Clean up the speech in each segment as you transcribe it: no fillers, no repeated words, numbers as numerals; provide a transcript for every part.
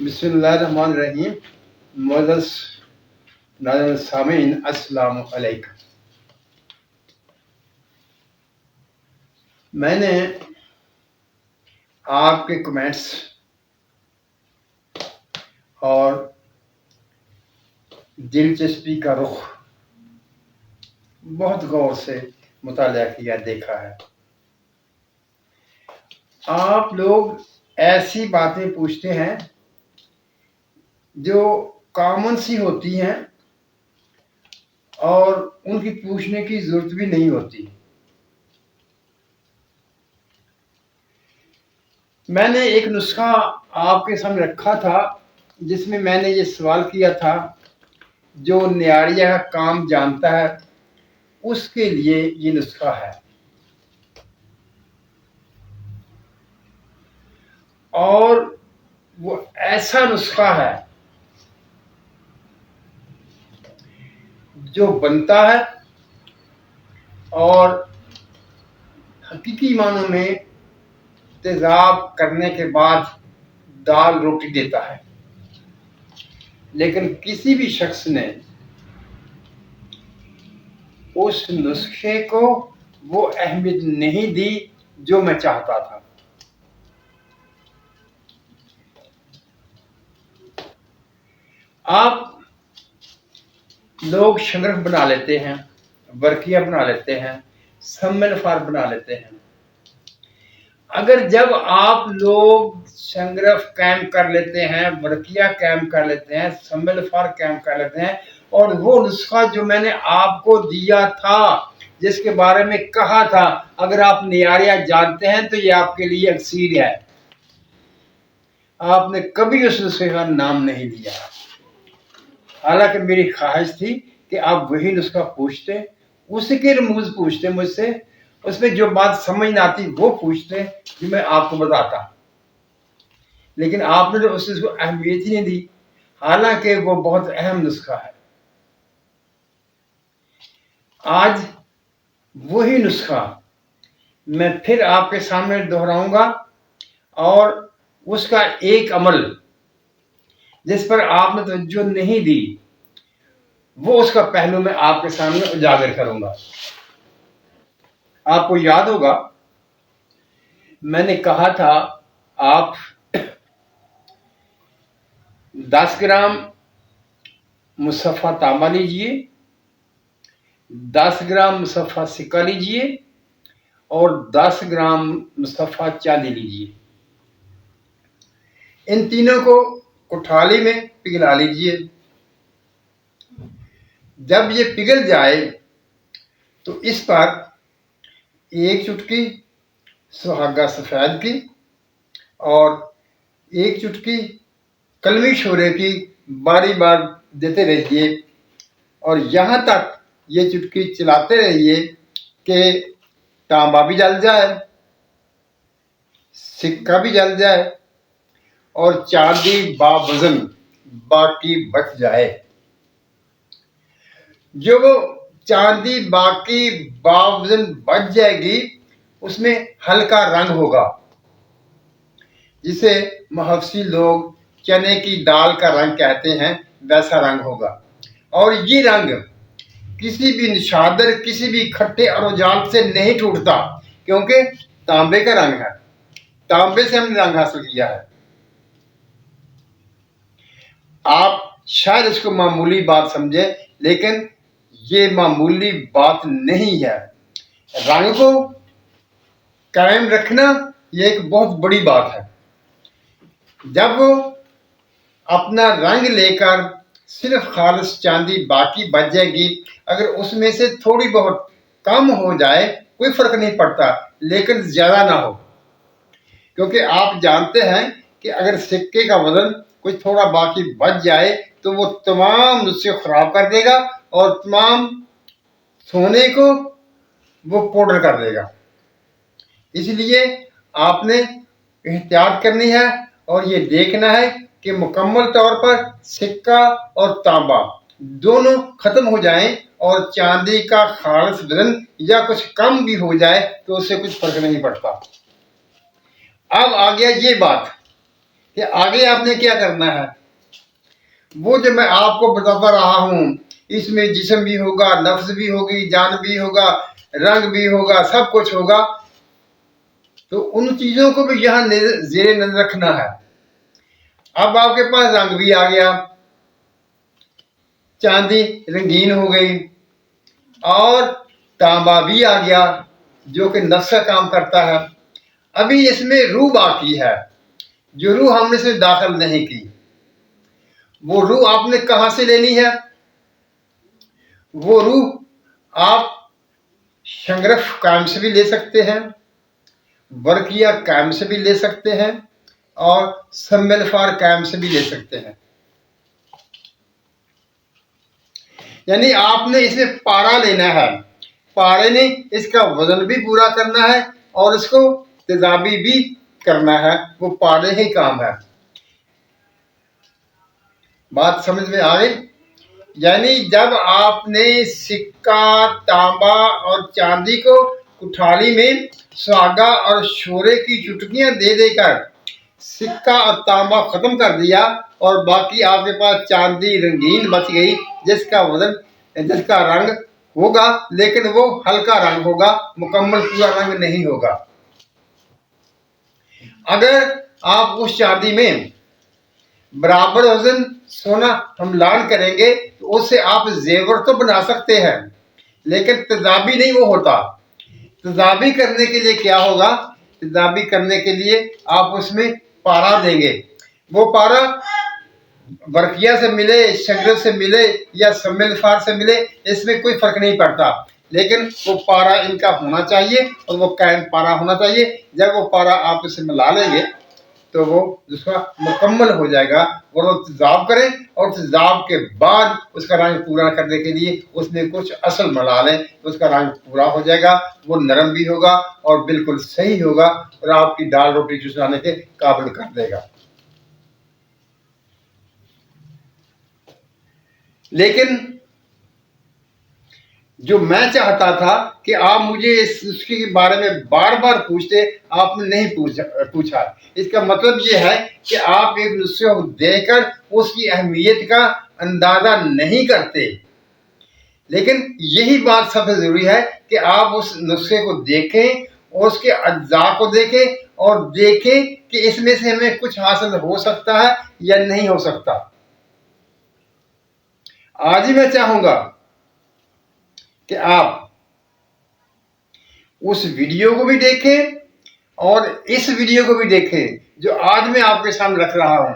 बिस्मिल्लाहिर्रहमानिर्रहीम। मुअज़्ज़ज़ नाज़रीन सामीन, अस्सलामु अलैकुम। मैंने आपके कमेंट्स और दिलचस्पी का रुख बहुत गौर से मुताला किया, देखा है। आप लोग ऐसी बातें पूछते हैं जो कॉमन सी होती हैं और उनकी पूछने की जरूरत भी नहीं होती। मैंने एक नुस्खा आपके सामने रखा था जिसमें मैंने ये सवाल किया था, जो न्यारिया का काम जानता है उसके लिए ये नुस्खा है। और वो ऐसा नुस्खा है जो बनता है और हकीकी मानों में तेजाब करने के बाद दाल रोटी देता है। लेकिन किसी भी शख्स ने उस नुस्खे को वो अहमियत नहीं दी जो मैं चाहता था। आप लोग शंगरफ बना लेते हैं, बरकिया बना लेते हैं, सम्मलफार बना लेते हैं। अगर जब आप लोग शंगरफ कैम कर लेते हैं, बरकिया कैम कर लेते हैं, सम्मलफार कैम कर लेते हैं, और वो नुस्खा जो मैंने आपको दिया था, जिसके बारे में कहा था अगर आप नियारिया जानते हैं तो ये आपके लिए अक्सीर है, आपने कभी उस नुस्खे का नाम नहीं लिया। हालांकि मेरी ख्वाहिश थी कि आप वही नुस्खा पूछते, उसके रमूज पूछते मुझसे, उसमें जो बात समझ न आती वो पूछते जो मैं आपको बताता। लेकिन आपने तो उसको अहमियत ही नहीं दी, हालांकि वो बहुत अहम नुस्खा है। आज वही नुस्खा मैं फिर आपके सामने दोहराऊंगा और उसका एक अमल जिस पर आपने तवज्जो नहीं दी, वो उसका पहलू मैं आपके सामने उजागर करूंगा। आपको याद होगा मैंने कहा था आप 10 ग्राम मुसफ़ा तांबा लीजिए, 10 ग्राम मुसफ़ा सिक्का लीजिए और 10 ग्राम मुसफ़ा चांदी लीजिए। इन तीनों को कुठाली में पिघला लीजिए। जब ये पिघल जाए तो इस पर एक चुटकी सुहागा सफ़ेद की और एक चुटकी कलमी शोरे की बारी बार देते रहिए, और यहाँ तक ये चुटकी चलाते रहिए कि तांबा भी जल जाए, सिक्का भी जल जाए और चांदी बावजन बाकी बच जाए। जो वो चांदी बाकी बावजन बच जाएगी उसमें हल्का रंग होगा, जिसे मुहस्सिन लोग चने की दाल का रंग कहते हैं, वैसा रंग होगा। और ये रंग किसी भी निशादर, किसी भी खट्टे अरोजाल से नहीं टूटता, क्योंकि तांबे का रंग है, तांबे से हमने रंग हासिल किया है। आप शायद इसको मामूली बात समझे, लेकिन ये मामूली बात नहीं है। रंग को कायम रखना ये एक बहुत बड़ी बात है। जब वो अपना रंग लेकर सिर्फ खालिस चांदी बाकी बच जाएगी, अगर उसमें से थोड़ी बहुत कम हो जाए कोई फर्क नहीं पड़ता, लेकिन ज्यादा ना हो, क्योंकि आप जानते हैं कि अगर सिक्के का वजन कुछ थोड़ा बाकी बच जाए तो वो तमाम नुस्खे खराब कर देगा और तमाम सोने को वो पाउडर कर देगा। इसलिए आपने एहतियात करनी है और ये देखना है कि मुकम्मल तौर पर सिक्का और तांबा दोनों खत्म हो जाएं और चांदी का खालिस वजन या कुछ कम भी हो जाए तो उससे कुछ फर्क नहीं पड़ता। अब आ गया ये बात कि आगे आपने क्या करना है। वो जो मैं आपको बताता रहा हूँ, इसमें जिस्म भी होगा, नफ्स भी होगी, जान भी होगा, रंग भी होगा, सब कुछ होगा। तो उन चीजों को भी यहाँ जेरे नजर रखना है। अब आपके पास रंग भी आ गया, चांदी रंगीन हो गई, और तांबा भी आ गया जो कि नफ्स का काम करता है। अभी इसमें रूह बाकी है, जो रूह हमने इसमें दाखिल नहीं की। वो रूह आपने कहां से लेनी है? वो रूह आप शंगरफ काम से भी ले सकते हैं, बरकिया काम से भी ले सकते हैं, और सम्मेलफार काम से भी ले सकते हैं। यानी आपने इसमें पारा लेना है, पारे ने इसका वजन भी पूरा करना है और इसको तेजाबी भी करना है। वो पारे ही काम है। बात समझ में आ गई? यानी जब आपने सिक्का, तांबा और चांदी को कुठाली में सुहागा और शोरे की चुटकियां दे देकर सिक्का और तांबा खत्म कर दिया, और बाकी आपके पास चांदी रंगीन बच गई, जिसका वजन, जिसका रंग होगा, लेकिन वो हल्का रंग होगा, मुकम्मल पूरा रंग नहीं होगा। अगर आप उस चांदी में बराबर वजन सोना हमलान करेंगे तो उससे आप जेवर तो बना सकते हैं, लेकिन तेजाबी नहीं वो होता। तेजाबी करने के लिए क्या होगा? तेजाबी करने के लिए आप उसमें पारा देंगे। वो पारा बरकिया से मिले, शंगर से मिले या सम्मिलफार से मिले, इसमें कोई फर्क नहीं पड़ता, लेकिन वो पारा इनका होना चाहिए और वो कायम पारा होना चाहिए। जब वो पारा आप इसे मिला लेंगे तो वो उसका मुकम्मल हो जाएगा। और वो तेजाब करें, और तेजाब के बाद उसका रंग पूरा करने के लिए उसमें कुछ असल मिला लें तो उसका रंग पूरा हो जाएगा। वो नरम भी होगा और बिल्कुल सही होगा, और आपकी दाल रोटी चुसाने के काबिल कर देगा। लेकिन जो मैं चाहता था कि आप मुझे इस नुस्खे के बारे में बार बार पूछते, आपने नहीं पूछा। इसका मतलब ये है कि आप एक नुस्खे को देकर उसकी अहमियत का अंदाजा नहीं करते। लेकिन यही बात सबसे जरूरी है कि आप उस नुस्खे को देखें, उसके अज्जा को देखें, और देखें कि इसमें से हमें कुछ हासिल हो सकता है या नहीं हो सकता। आज ही मैं चाहूंगा कि आप उस वीडियो को भी देखें और इस वीडियो को भी देखें जो आज मैं आपके सामने रख रहा हूं,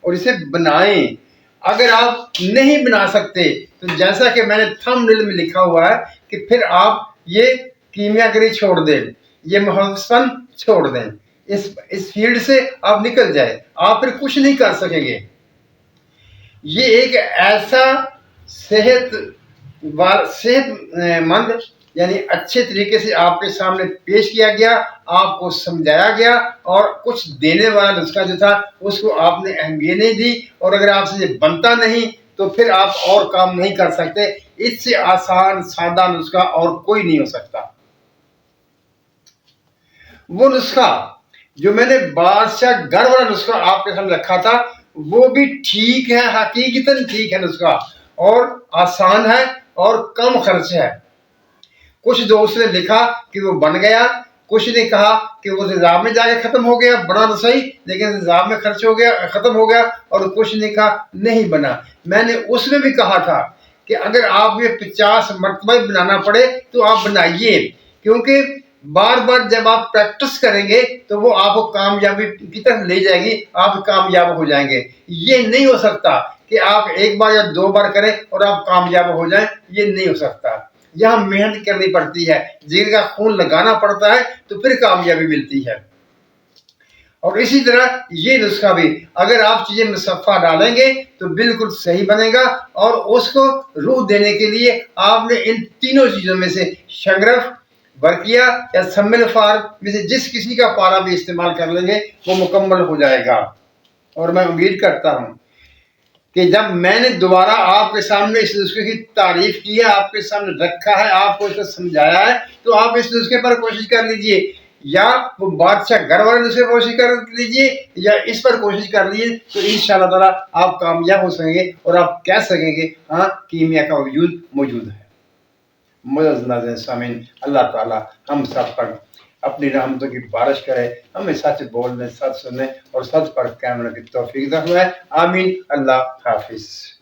और इसे बनाएं। अगर आप नहीं बना सकते तो जैसा कि मैंने थंबनेल में लिखा हुआ है कि फिर आप ये कीमियागरी छोड़ दें, ये मुहस्सन छोड़ दें, इस फील्ड से आप निकल जाए, आप फिर कुछ नहीं कर सकेंगे। ये एक ऐसा सेहतमंद यानी अच्छे तरीके से आपके सामने पेश किया गया, आपको समझाया गया, और कुछ देने वाला नुस्खा जो था उसको आपने अहमियत नहीं दी। और अगर आपसे ये बनता नहीं तो फिर आप और काम नहीं कर सकते। इससे आसान सादा नुस्खा और कोई नहीं हो सकता। वो नुस्खा जो मैंने बादशाह घर वाला नुस्खा आपके सामने रखा था, वो भी ठीक है, हकीकतन ठीक है नुस्खा, और आसान है और कम खर्च है। कुछ दोस्त ने लिखा कि वो बन गया, कुछ ने कहा कि वो तेजाब में जाके खत्म हो गया, बना तो सही लेकिन तेजाब में खर्च हो गया, खत्म हो गया, और कुछ ने कहा नहीं बना। मैंने उसमें भी कहा था कि अगर आप ये 50 मरतबा बनाना पड़े तो आप बनाइए, क्योंकि बार बार जब आप प्रैक्टिस करेंगे तो वो आपको कामयाबी की तरफ ले जाएगी, आप कामयाब हो जाएंगे। ये नहीं हो सकता कि आप एक बार या दो बार करें और आप कामयाब हो जाएं, ये नहीं हो सकता। यहाँ मेहनत करनी पड़ती है, जिगर का खून लगाना पड़ता है, तो फिर कामयाबी मिलती है। और इसी तरह ये नुस्खा भी अगर आप चीजें मुसफ़ा डालेंगे तो बिल्कुल सही बनेगा, और उसको रूह देने के लिए आपने इन तीनों चीजों में से शंगरफ, बरकिया या सम्मिलफार में से जिस किसी का पारा भी इस्तेमाल कर लेंगे वो मुकम्मल हो जाएगा। और मैं उम्मीद करता हूं कि जब मैंने दोबारा आपके सामने इस नुस्खे की तारीफ की है, आपके सामने रखा है, आपको इसे समझाया है, तो आप इस नुस्खे पर कोशिश कर लीजिए یا وہ بادشاہ گھر والے سے کوشش کر لیجیے یا اس پر کوشش کر لیجیے تو انشاءاللہ تعالیٰ آپ کامیاب ہو سکیں گے اور آپ کہہ سکیں گے ہاں کیمیا کا وجود موجود ہے۔ معزز ناظرین سامعین، اللہ تعالیٰ ہم سب پر اپنی رحمتوں کی بارش کرے، ہمیں سچ بولنے، سچ سننے اور سچ پر قائم رہنے کی توفیق عطا فرمائے۔ آمین۔ اللہ حافظ۔